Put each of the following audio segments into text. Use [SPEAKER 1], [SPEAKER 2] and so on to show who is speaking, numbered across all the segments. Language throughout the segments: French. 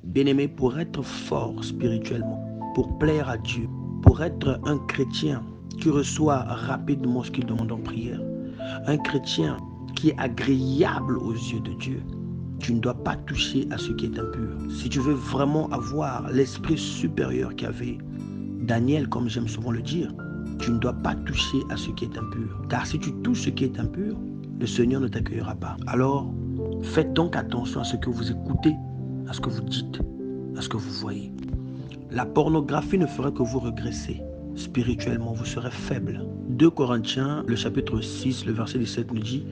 [SPEAKER 1] Bien-aimé, pour être fort spirituellement, pour plaire à Dieu, pour être un chrétien qui reçoit rapidement ce qu'il demande en prière, un chrétien qui est agréable aux yeux de Dieu, tu ne dois pas toucher à ce qui est impur. Si tu veux vraiment avoir l'esprit supérieur qu'avait Daniel, comme j'aime souvent le dire, tu ne dois pas toucher à ce qui est impur. Car si tu touches ce qui est impur, le Seigneur ne t'accueillera pas. Alors, faites donc attention à ce que vous écoutez, à ce que vous dites, à ce que vous voyez. La pornographie ne fera que vous regresser. Spirituellement, vous serez faible. 2 Corinthiens, le chapitre 6, le verset 17 nous dit: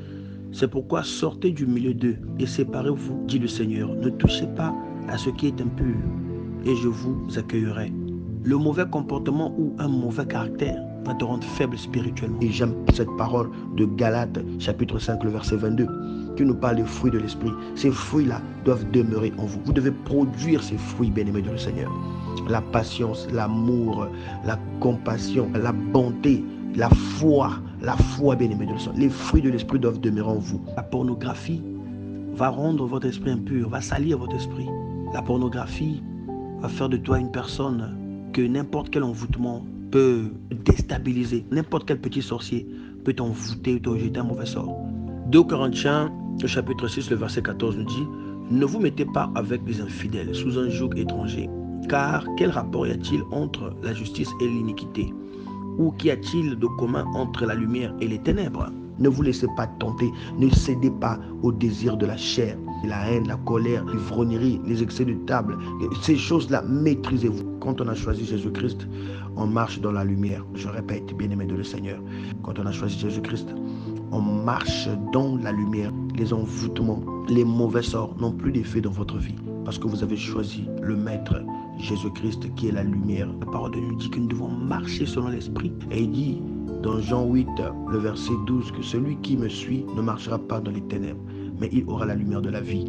[SPEAKER 1] c'est pourquoi sortez du milieu d'eux et séparez-vous, dit le Seigneur. Ne touchez pas à ce qui est impur et je vous accueillerai. Le mauvais comportement ou un mauvais caractère va te rendre faible spirituellement. Et j'aime cette parole de Galates, chapitre 5, le verset 22, qui nous parle des fruits de l'esprit. Ces fruits-là doivent demeurer en vous. Vous devez produire ces fruits, bien-aimés de le Seigneur. La patience, l'amour, la compassion, la bonté, la foi, bien-aimé de le Seigneur. Les fruits de l'esprit doivent demeurer en vous. La pornographie va rendre votre esprit impur, va salir votre esprit. La pornographie va faire de toi une personne que n'importe quel envoûtement peut déstabiliser. N'importe quel petit sorcier peut t'envoûter ou te jeter un mauvais sort. 2 Corinthiens, le chapitre 6, le verset 14 nous dit: ne vous mettez pas avec les infidèles sous un joug étranger, car quel rapport y a-t-il entre la justice et l'iniquité? Ou qu'y a-t-il de commun entre la lumière et les ténèbres? Ne vous laissez pas tenter, ne cédez pas au désir de la chair, la haine, la colère, l'ivrognerie, les excès de table. Ces choses-là, maîtrisez-vous. Quand on a choisi Jésus-Christ, on marche dans la lumière. Je répète, bien-aimé de le Seigneur, quand on a choisi Jésus-Christ, on marche dans la lumière. Les envoûtements, les mauvais sorts n'ont plus d'effet dans votre vie parce que vous avez choisi le Maître Jésus-Christ qui est la lumière. La parole de Dieu nous dit que nous devons marcher selon l'Esprit. Et il dit dans Jean 8, le verset 12, que celui qui me suit ne marchera pas dans les ténèbres, mais il aura la lumière de la vie.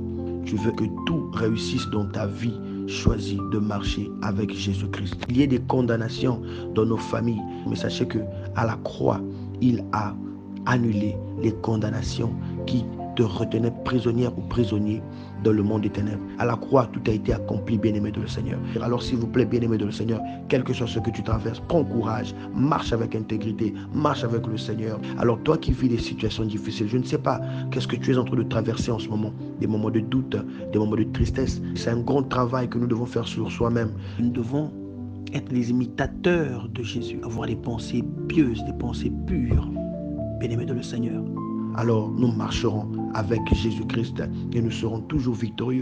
[SPEAKER 1] Tu veux que tout réussisse dans ta vie, choisis de marcher avec Jésus-Christ. Il y a des condamnations dans nos familles, mais sachez que à la croix, il a annulé les condamnations qui te retenaient prisonnière ou prisonnier dans le monde des ténèbres. À la croix, tout a été accompli, bien-aimé de le Seigneur. Alors s'il vous plaît, bien-aimé de le Seigneur, quel que soit ce que tu traverses, prends courage, marche avec intégrité, marche avec le Seigneur. Alors toi qui vis des situations difficiles, je ne sais pas qu'est-ce que tu es en train de traverser en ce moment, des moments de doute, des moments de tristesse. C'est un grand travail que nous devons faire sur soi-même. Nous devons être les imitateurs de Jésus, avoir des pensées pieuses, des pensées pures, bien-aimé de le Seigneur. Alors nous marcherons avec Jésus-Christ et nous serons toujours victorieux.